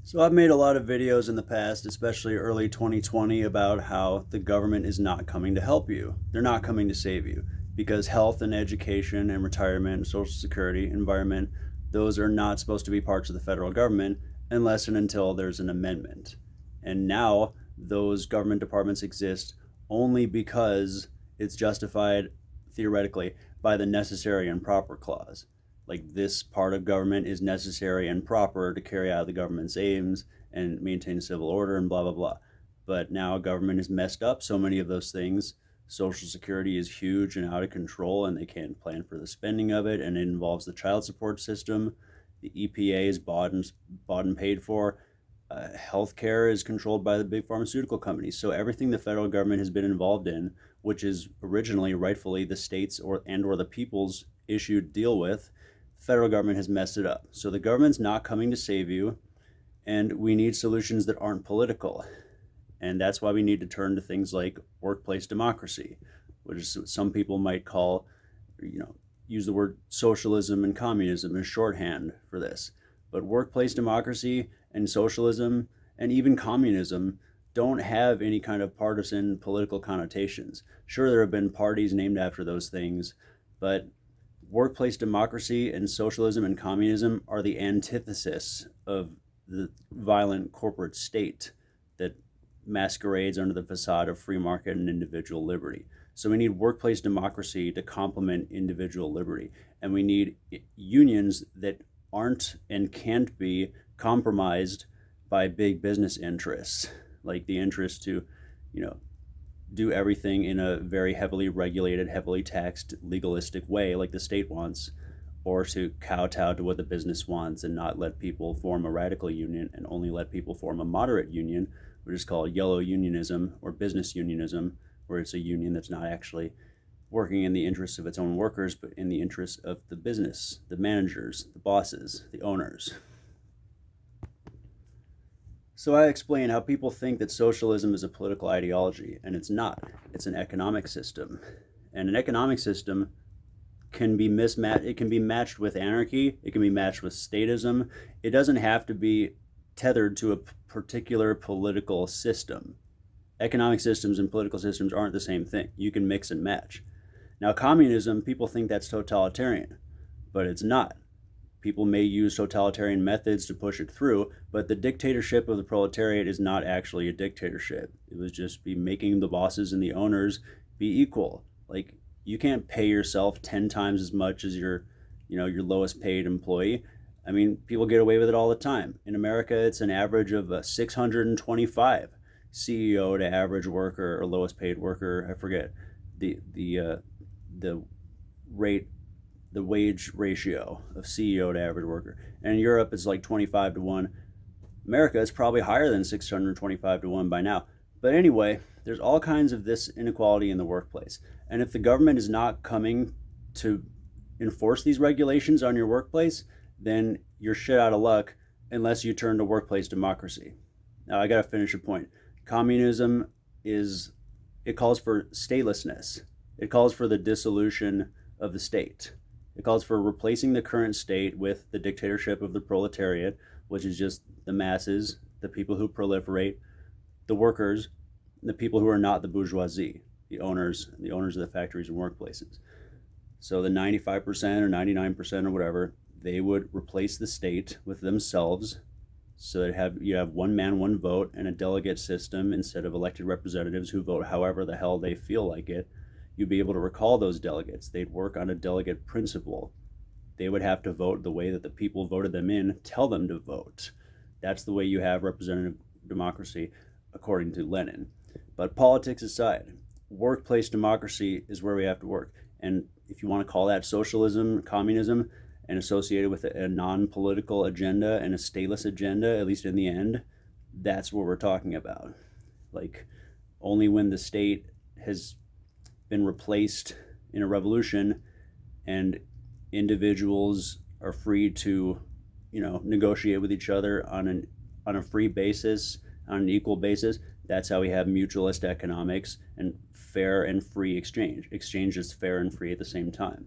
So I've made a lot of videos in the past, especially early 2020, about how the government is not coming to help you. They're not coming to save you because health and education and retirement, social security, environment, those are not supposed to be parts of the federal government unless and until there's an amendment. And now those government departments exist only because it's justified theoretically by the necessary and proper clause. Like, this part of government is necessary and proper to carry out the government's aims and maintain civil order and blah blah blah. But now government is messed up so many of those things. Social security is huge and out of control, and they can't plan for the spending of it, and it involves the child support system. The EPA is bought and paid for. Healthcare is controlled by the big pharmaceutical companies. So everything the federal government has been involved in, which is originally rightfully the states or the people's issue to deal with, the federal government has messed it up. So the government's not coming to save you, and we need solutions that aren't political. And that's why we need to turn to things like workplace democracy, which is some people might call, use the word socialism and communism as shorthand for this. But workplace democracy and socialism and even communism don't have any kind of partisan political connotations. Sure, there have been parties named after those things, but workplace democracy and socialism and communism are the antithesis of the violent corporate state that masquerades under the facade of free market and individual liberty. So we need workplace democracy to complement individual liberty, and we need unions that aren't and can't be compromised by big business interests, like the interest to, do everything in a very heavily regulated, heavily taxed, legalistic way like the state wants, or to kowtow to what the business wants and not let people form a radical union and only let people form a moderate union, which is called yellow unionism or business unionism, where it's a union that's not actually working in the interests of its own workers, but in the interests of the business, the managers, the bosses, the owners. So I explain how people think that socialism is a political ideology, and it's not. It's an economic system. And an economic system can be mismatched. It can be matched with anarchy. It can be matched with statism. It doesn't have to be tethered to a particular political system. Economic systems and political systems aren't the same thing. You can mix and match. Now, communism, people think that's totalitarian, but it's not. People may use totalitarian methods to push it through, but the dictatorship of the proletariat is not actually a dictatorship. It would just be making the bosses and the owners be equal. Like, you can't pay yourself 10 times as much as your lowest paid employee. I mean, people get away with it all the time. In America, it's an average of 625 CEO to average worker or lowest paid worker. I forget the rate, the wage ratio of CEO to average worker. And in Europe, it's like 25 to 1. America is probably higher than 625 to 1 by now. But anyway, there's all kinds of this inequality in the workplace. And if the government is not coming to enforce these regulations on your workplace, then you're shit out of luck unless you turn to workplace democracy. Now, I got to finish a point. Communism it calls for statelessness. It calls for the dissolution of the state. It calls for replacing the current state with the dictatorship of the proletariat, which is just the masses, the people who proliferate, the workers, the people who are not the bourgeoisie, the owners of the factories and workplaces. So the 95% or 99% or whatever, they would replace the state with themselves, so that you have one man, one vote, and a delegate system instead of elected representatives who vote however the hell they feel like it. You'd be able to recall those delegates. They'd work on a delegate principle. They would have to vote the way that the people voted them in tell them to vote. That's the way you have representative democracy, according to Lenin. But politics aside, workplace democracy is where we have to work. And if you want to call that socialism, communism, and associated with a non-political agenda and a stateless agenda, at least in the end, that's what we're talking about. Like, only when the state has been replaced in a revolution and individuals are free to, negotiate with each other on a free basis, on an equal basis, that's how we have mutualist economics and fair and free exchange. Exchange is fair and free at the same time.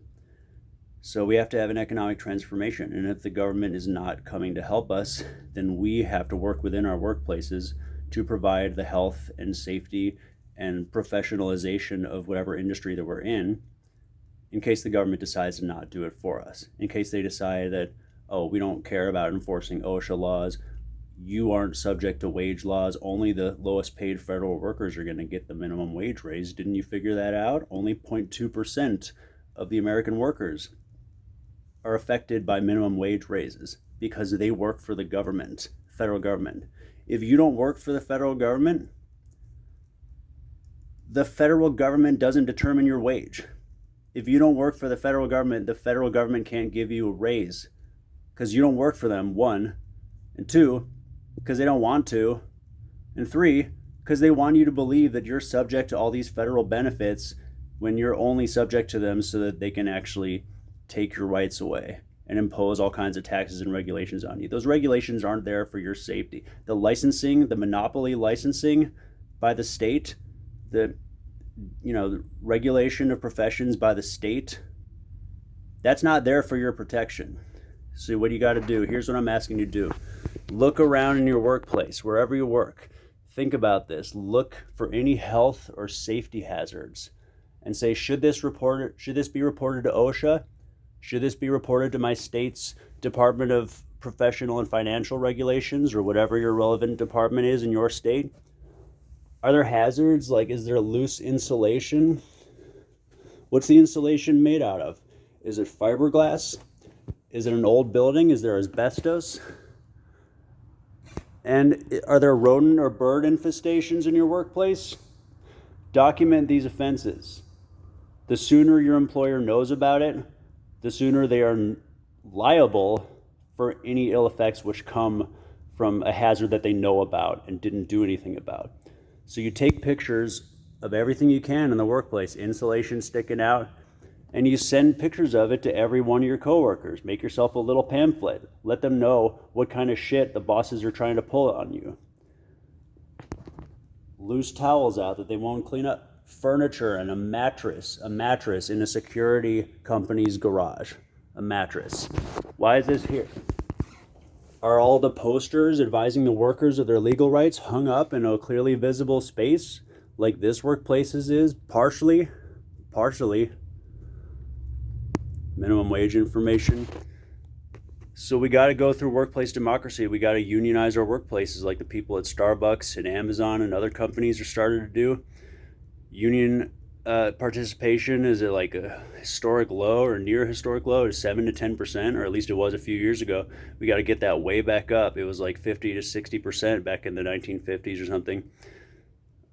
So we have to have an economic transformation. And if the government is not coming to help us, then we have to work within our workplaces to provide the health and safety and professionalization of whatever industry that we're in case the government decides to not do it for us. In case they decide that, oh, we don't care about enforcing OSHA laws, you aren't subject to wage laws, only the lowest paid federal workers are going to get the minimum wage raise. Didn't you figure that out? Only 0.2% of the American workers are affected by minimum wage raises because they work for the government, federal government. If you don't work for the federal government doesn't determine your wage. If you don't work for the federal government can't give you a raise because you don't work for them, one, and two, because they don't want to, and three, because they want you to believe that you're subject to all these federal benefits when you're only subject to them so that they can actually take your rights away and impose all kinds of taxes and regulations on you. Those regulations aren't there for your safety. The licensing, the monopoly licensing by the state, the regulation of professions by the state, that's not there for your protection. So what you got to do, here's what I'm asking you to do. Look around in your workplace, wherever you work. Think about this. Look for any health or safety hazards and say, should this be reported to OSHA? Should this be reported to my state's Department of Professional and Financial Regulations or whatever your relevant department is in your state? Are there hazards? Like, is there loose insulation? What's the insulation made out of? Is it fiberglass? Is it an old building? Is there asbestos? And are there rodent or bird infestations in your workplace? Document these offenses. The sooner your employer knows about it, the sooner they are liable for any ill effects which come from a hazard that they know about and didn't do anything about. So you take pictures of everything you can in the workplace, insulation sticking out, and you send pictures of it to every one of your coworkers. Make yourself a little pamphlet. Let them know what kind of shit the bosses are trying to pull on you. Loose towels out that they won't clean up. Furniture and a mattress in a security company's garage. A mattress. Why is this here? Are all the posters advising the workers of their legal rights hung up in a clearly visible space like this workplace's is? Partially. Minimum wage information. So we got to go through workplace democracy. We got to unionize our workplaces like the people at Starbucks and Amazon and other companies are starting to do. Union participation is at like a historic low or near historic low is 7 to 10%, or at least it was a few years ago. We got to get that way back up. It was like 50 to 60% back in the 1950s or something.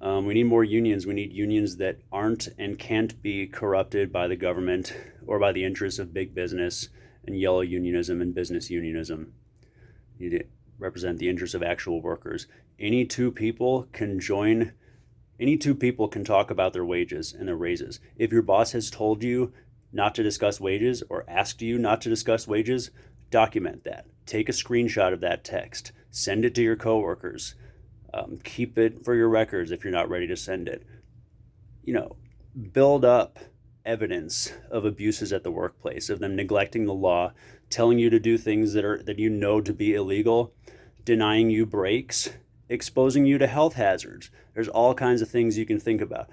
We need more unions. We need unions that aren't and can't be corrupted by the government or by the interests of big business and yellow unionism and business unionism. You need to represent the interests of actual workers. Any two people can talk about their wages and their raises. If your boss has told you not to discuss wages or asked you not to discuss wages, document that. Take a screenshot of that text. Send it to your coworkers. Keep it for your records if you're not ready to send it. Build up evidence of abuses at the workplace, of them neglecting the law, telling you to do things that you know to be illegal, denying you breaks, exposing you to health hazards. There's all kinds of things you can think about.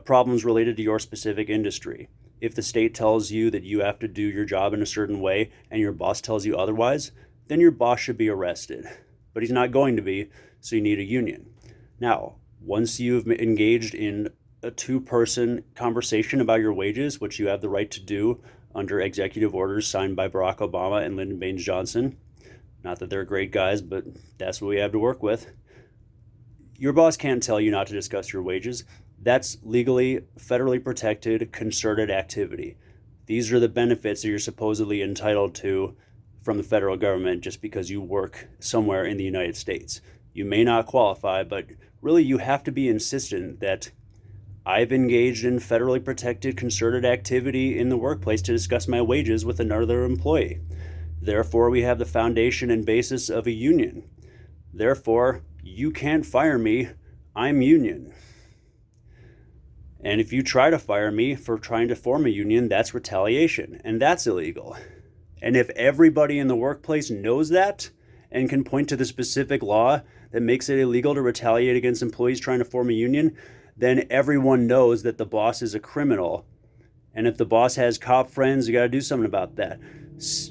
Problems related to your specific industry. If the state tells you that you have to do your job in a certain way and your boss tells you otherwise, then your boss should be arrested. But he's not going to be, so you need a union. Now, once you've engaged in a two-person conversation about your wages, which you have the right to do under executive orders signed by Barack Obama and Lyndon Baines Johnson, not that they're great guys, but that's what we have to work with. Your boss can't tell you not to discuss your wages. That's legally, federally protected, concerted activity. These are the benefits that you're supposedly entitled to from the federal government just because you work somewhere in the United States. You may not qualify, but really you have to be insistent that I've engaged in federally protected, concerted activity in the workplace to discuss my wages with another employee. Therefore, we have the foundation and basis of a union. Therefore, you can't fire me. I'm union. And if you try to fire me for trying to form a union, that's retaliation, and that's illegal. And if everybody in the workplace knows that and can point to the specific law that makes it illegal to retaliate against employees trying to form a union, then everyone knows that the boss is a criminal. And if the boss has cop friends, you got to do something about that.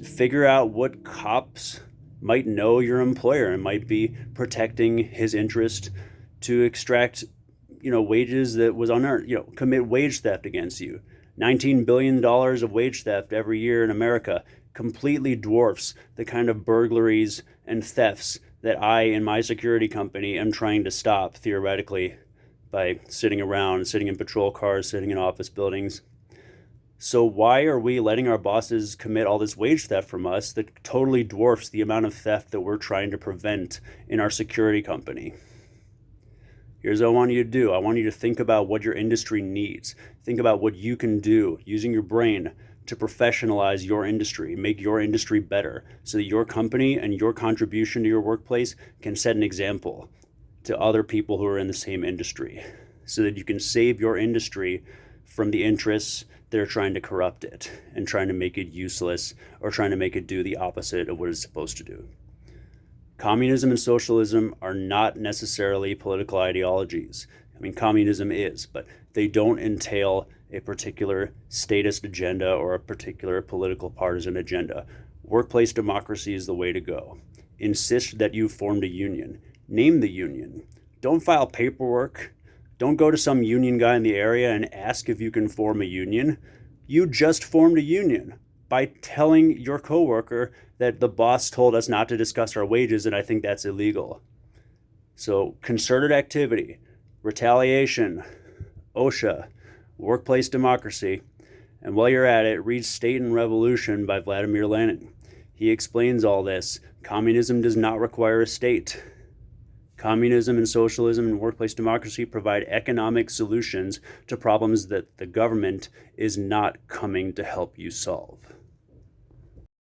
Figure out what cops might know your employer and might be protecting his interest to extract, wages that was unearned, commit wage theft against you. $19 billion of wage theft every year in America completely dwarfs the kind of burglaries and thefts that I and my security company am trying to stop theoretically by sitting around, sitting in patrol cars, sitting in office buildings. So why are we letting our bosses commit all this wage theft from us that totally dwarfs the amount of theft that we're trying to prevent in our security company? Here's what I want you to do. I want you to think about what your industry needs. Think about what you can do using your brain to professionalize your industry, make your industry better so that your company and your contribution to your workplace can set an example to other people who are in the same industry so that you can save your industry from the interests that are trying to corrupt it and trying to make it useless or trying to make it do the opposite of what it's supposed to do. Communism and socialism are not necessarily political ideologies. I mean, communism is, but they don't entail a particular statist agenda or a particular political partisan agenda. Workplace democracy is the way to go. Insist that you've formed a union. Name the union. Don't file paperwork. Don't go to some union guy in the area and ask if you can form a union. You just formed a union by telling your coworker that the boss told us not to discuss our wages, and I think that's illegal. So concerted activity, retaliation, OSHA, workplace democracy, and while you're at it, read State and Revolution by Vladimir Lenin. He explains all this. Communism does not require a state. Communism and socialism and workplace democracy provide economic solutions to problems that the government is not coming to help you solve.